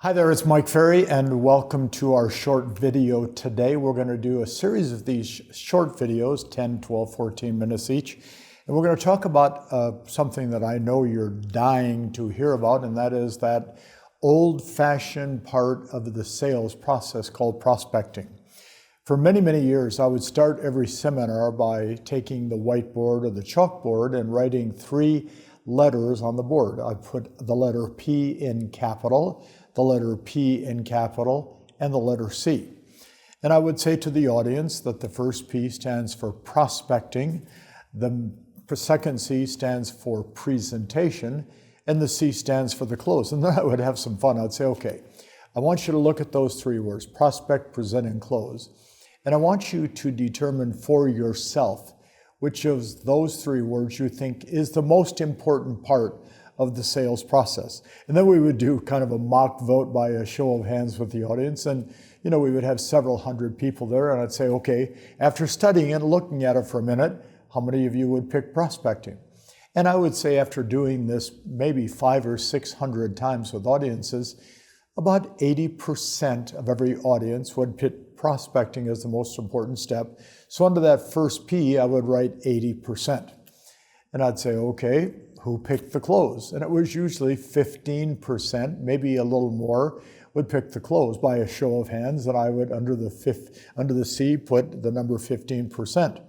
Hi there, it's Mike Ferry, and welcome to our short video today. We're going to do a series of these short videos, 10, 12, 14 minutes each. And we're going to talk about something that I know you're dying to hear about, and that is that old-fashioned part of the sales process called prospecting. For many, many years, I would start every seminar by taking the whiteboard or the chalkboard and writing 3 letters on the board. I put the letter P in capital, the letter P in capital, and the letter C. And I would say to the audience that the first P stands for prospecting, the second C stands for presentation, and the C stands for the close. And then I would have some fun. I'd say, okay, I want you to look at those 3 words, prospect, present, and close. And I want you to determine for yourself which of those 3 words you think is the most important part of the sales process. And then we would do kind of a mock vote by a show of hands with the audience. And, we would have several hundred people there. And I'd say, okay, after studying it, looking at it for a minute, how many of you would pick prospecting? And I would say after doing this maybe 500 or 600 times with audiences, about 80% of every audience would pick prospecting as the most important step. So under that first P, I would write 80%. And I'd say, okay, who picked the close? And it was usually 15%, maybe a little more, would pick the close by a show of hands. And I would, under the C, put the number 15%.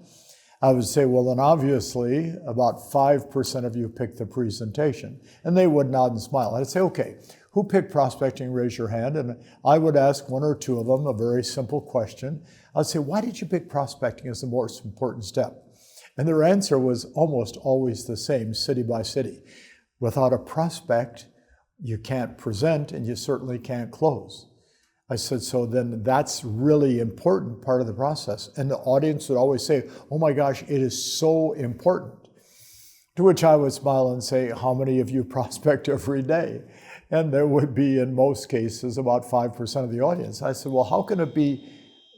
I would say, well, then obviously about 5% of you picked the presentation. And they would nod and smile. I'd say, okay, who picked prospecting? Raise your hand. And I would ask 1 or 2 of them a very simple question. I'd say, why did you pick prospecting as the most important step? And their answer was almost always the same, city by city. Without a prospect, you can't present and you certainly can't close. I said, so then that's really important part of the process. And the audience would always say, oh my gosh, it is so important. To which I would smile and say, how many of you prospect every day? And there would be, in most cases, about 5% of the audience. I said, well, how can it be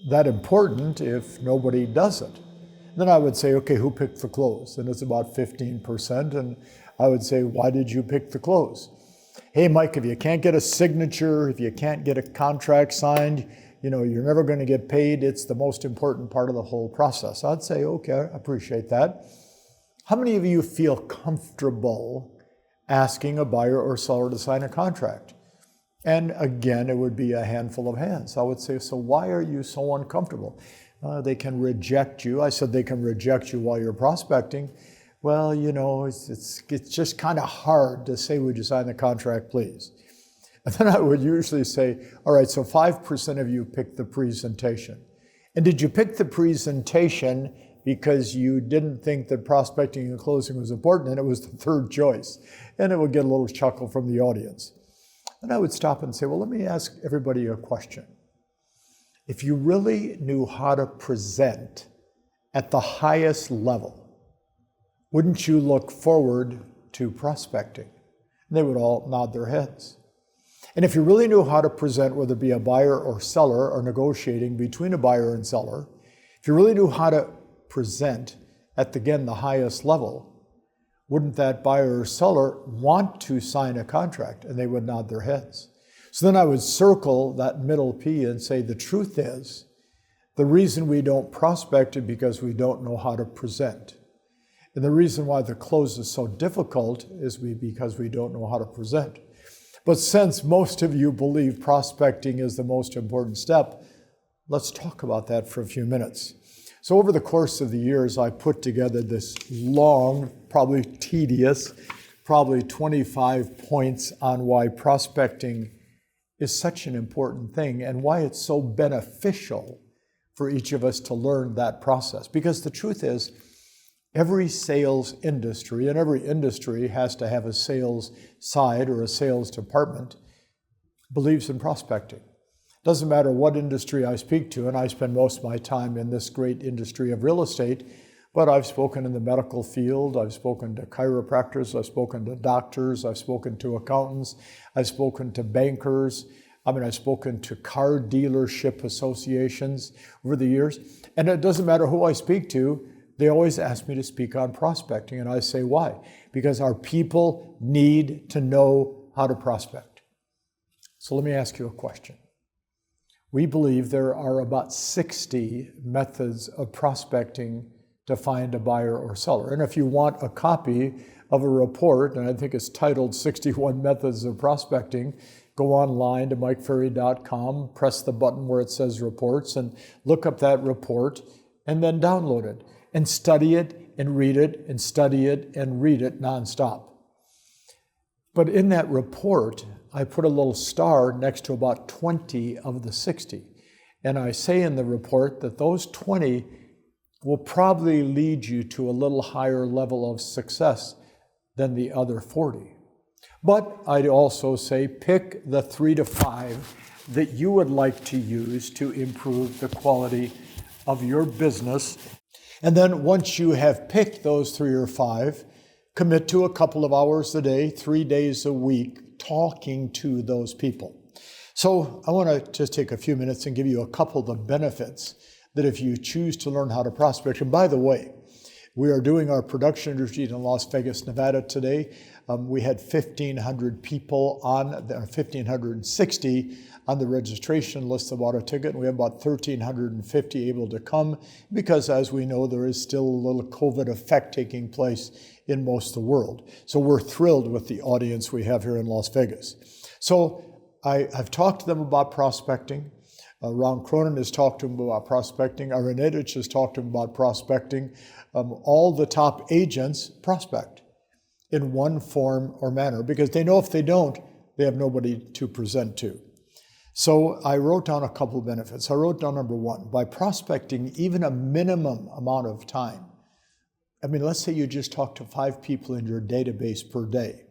that important if nobody does it? Then I would say, okay, who picked the close? And it's about 15%. And I would say, why did you pick the close? Hey, Mike, if you can't get a signature, if you can't get a contract signed, you're never going to get paid. It's the most important part of the whole process. I'd say, okay, I appreciate that. How many of you feel comfortable asking a buyer or seller to sign a contract? And again, it would be a handful of hands. I would say, so why are you so uncomfortable? They can reject you. I said they can reject you while you're prospecting. Well, it's just kind of hard to say, would you sign the contract, please? And then I would usually say, all right, so 5% of you picked the presentation. And did you pick the presentation because you didn't think that prospecting and closing was important, and it was the third choice? And it would get a little chuckle from the audience. And I would stop and say, well, let me ask everybody a question. If you really knew how to present at the highest level, wouldn't you look forward to prospecting? And they would all nod their heads. And if you really knew how to present, whether it be a buyer or seller or negotiating between a buyer and seller, if you really knew how to present at, again, the highest level, wouldn't that buyer or seller want to sign a contract? And they would nod their heads. So then I would circle that middle P and say, the truth is, the reason we don't prospect is because we don't know how to present. And the reason why the close is so difficult is because we don't know how to present. But since most of you believe prospecting is the most important step, let's talk about that for a few minutes. So over the course of the years, I put together this long, probably tedious, probably 25 points on why prospecting is such an important thing and why it's so beneficial for each of us to learn that process. Because the truth is, every sales industry, and every industry has to have a sales side or a sales department, believes in prospecting. Doesn't matter what industry I speak to, and I spend most of my time in this great industry of real estate, but I've spoken in the medical field, I've spoken to chiropractors, I've spoken to doctors, I've spoken to accountants, I've spoken to bankers, I've spoken to car dealership associations over the years. And it doesn't matter who I speak to, they always ask me to speak on prospecting. And I say, why? Because our people need to know how to prospect. So let me ask you a question. We believe there are about 60 methods of prospecting to find a buyer or seller. And if you want a copy of a report, and I think it's titled 61 Methods of Prospecting, go online to MikeFerry.com, press the button where it says reports, and look up that report, and then download it, and study it, and read it, and study it, and read it nonstop. But in that report, I put a little star next to about 20 of the 60. And I say in the report that those 20 will probably lead you to a little higher level of success than the other 40. But I'd also say pick the 3 to 5 that you would like to use to improve the quality of your business. And then once you have picked those 3 or 5, commit to a couple of hours a day, 3 days a week, talking to those people. So I want to just take a few minutes and give you a couple of the benefits that if you choose to learn how to prospect. And by the way, we are doing our production retreat in Las Vegas, Nevada today. We had 1,500 people on, 1,560 on the registration list that bought a ticket, and we have about 1,350 able to come because, as we know, there is still a little COVID effect taking place in most of the world. So we're thrilled with the audience we have here in Las Vegas. So I've talked to them about prospecting. Ron Cronin has talked to them about prospecting. Aronetich has talked to them about prospecting. All the top agents prospect in one form or manner because they know if they don't, they have nobody to present to. So I wrote down a couple of benefits. I wrote down number 1, by prospecting even a minimum amount of time. I mean, let's say you just talk to 5 people in your database per day.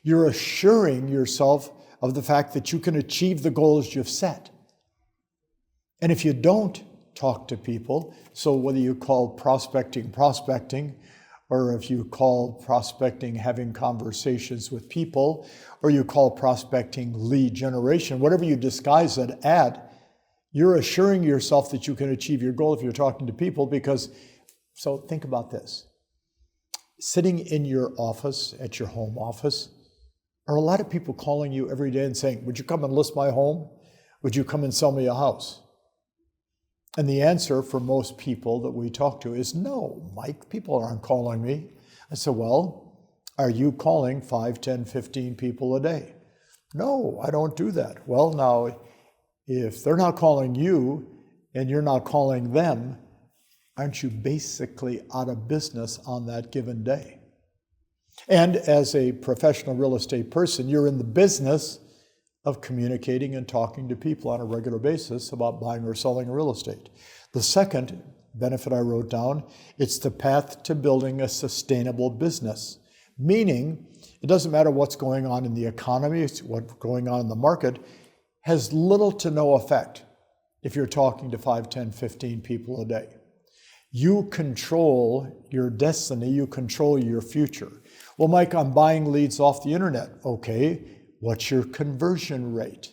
You're assuring yourself of the fact that you can achieve the goals you've set. And if you don't talk to people, so whether you call prospecting, or if you call prospecting having conversations with people, or you call prospecting lead generation, whatever you disguise it at, you're assuring yourself that you can achieve your goal if you're talking to people because, so think about this. Sitting in your office, at your home office, are a lot of people calling you every day and saying, would you come and list my home? Would you come and sell me a house? And the answer for most people that we talk to is, no, Mike, people aren't calling me. I said, well, are you calling 5, 10, 15 people a day? No, I don't do that. Well, now, if they're not calling you and you're not calling them, aren't you basically out of business on that given day? And as a professional real estate person, you're in the business of communicating and talking to people on a regular basis about buying or selling real estate. The second benefit I wrote down, it's the path to building a sustainable business. Meaning, it doesn't matter what's going on in the economy, what's going on in the market, has little to no effect if you're talking to 5, 10, 15 people a day. You control your destiny, you control your future. Well, Mike, I'm buying leads off the internet. Okay, what's your conversion rate?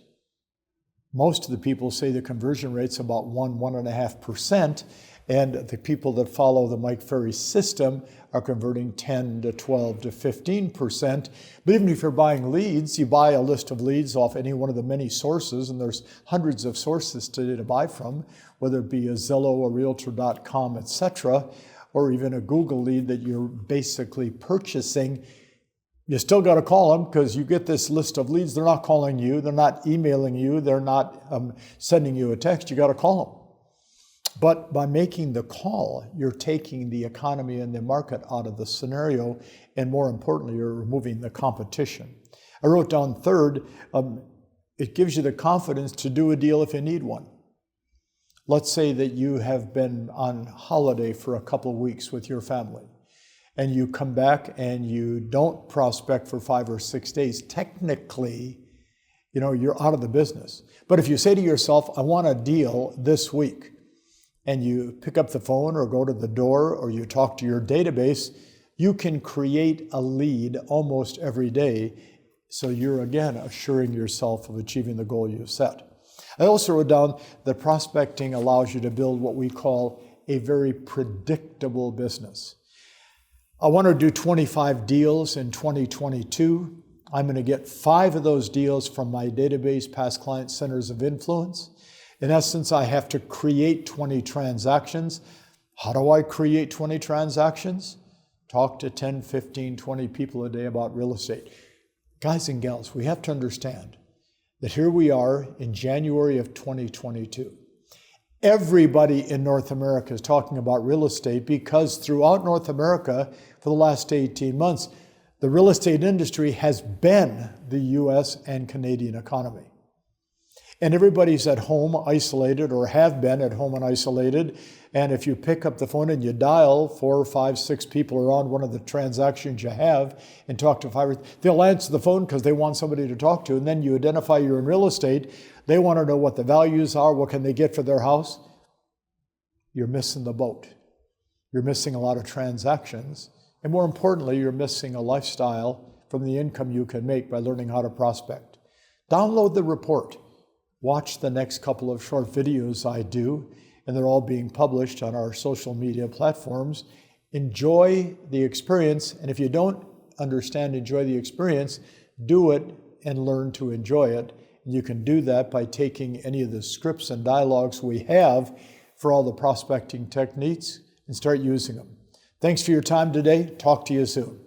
Most of the people say the conversion rate's about 1.5%, and the people that follow the Mike Ferry system are converting 10 to 12 to 15%. But even if you're buying leads, you buy a list of leads off any one of the many sources, and there's hundreds of sources today to buy from, whether it be a Zillow, a Realtor.com, etc., or even a Google lead that you're basically purchasing. You still got to call them because you get this list of leads. They're not calling you. They're not emailing you. They're not sending you a text. You got to call them. But by making the call, you're taking the economy and the market out of the scenario, and more importantly, you're removing the competition. I wrote down third, it gives you the confidence to do a deal if you need one. Let's say that you have been on holiday for a couple of weeks with your family, and you come back and you don't prospect for 5 or 6 days. Technically, you're out of the business. But if you say to yourself, I want a deal this week, and you pick up the phone or go to the door or you talk to your database, you can create a lead almost every day. So you're, again, assuring yourself of achieving the goal you've set. I also wrote down that prospecting allows you to build what we call a very predictable business. I want to do 25 deals in 2022. I'm going to get 5 of those deals from my database, past client centers of influence. In essence, I have to create 20 transactions. How do I create 20 transactions? Talk to 10, 15, 20 people a day about real estate. Guys and gals, we have to understand that here we are in January of 2022. Everybody in North America is talking about real estate because throughout North America for the last 18 months, the real estate industry has been the US and Canadian economy. And everybody's at home isolated or have been at home and isolated. And if you pick up the phone and you dial 4, 5, 6 people around one of the transactions you have and talk to 5, they'll answer the phone because they want somebody to talk to. And then you identify you're in real estate. They want to know what the values are, what can they get for their house. You're missing the boat. You're missing a lot of transactions. And more importantly, you're missing a lifestyle from the income you can make by learning how to prospect. Download the report. Watch the next couple of short videos I do, and they're all being published on our social media platforms. Enjoy the experience, and if you don't understand, enjoy the experience, do it and learn to enjoy it. And you can do that by taking any of the scripts and dialogues we have for all the prospecting techniques and start using them. Thanks for your time today. Talk to you soon.